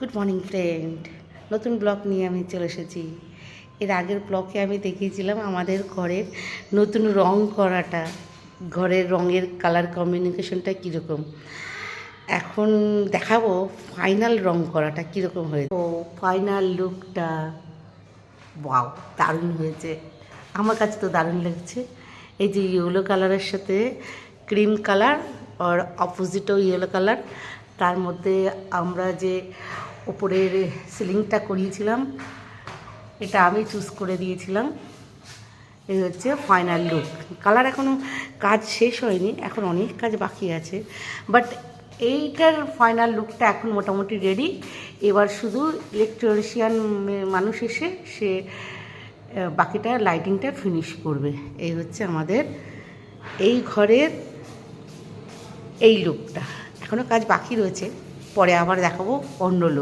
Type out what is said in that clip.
Good morning friend, নতুন blog নিয়ে আমি চলে এসেছি। এর আগের ব্লগে আমি দেখিয়েছিলাম আমাদের ঘরের নতুন রং করাটা, ঘরের রঙের কালার কম্বিনেশনটা কীরকম। এখন দেখাবো ফাইনাল রং করাটা কীরকম হয়েছে। ও ফাইনাল লুকটা ওয়াও, দারুণ হয়েছে। আমার কাছে তো দারুণ লাগছে। এই যে ইয়েলো কালারের সাথে ক্রিম কালার আর অপোজিটও ইয়েলো কালার, তার মধ্যে আমরা যে উপরের সিলিংটা করিয়েছিলাম এটা আমি চুজ করে দিয়েছিলাম। এই হচ্ছে ফাইনাল লুক। কালার এখনও কাজ শেষ হয়নি, এখন অনেক কাজ বাকি আছে, বাট এইটার ফাইনাল লুকটা এখন মোটামুটি রেডি। এবার শুধু ইলেকট্রিশিয়ান মানুষ এসে সে বাকিটা লাইটিংটা ফিনিশ করবে। এই হচ্ছে আমাদের এই ঘরের এই লুকটা। এখনও কাজ বাকি রয়েছে, পরে আবার দেখাবো অন্য লুক।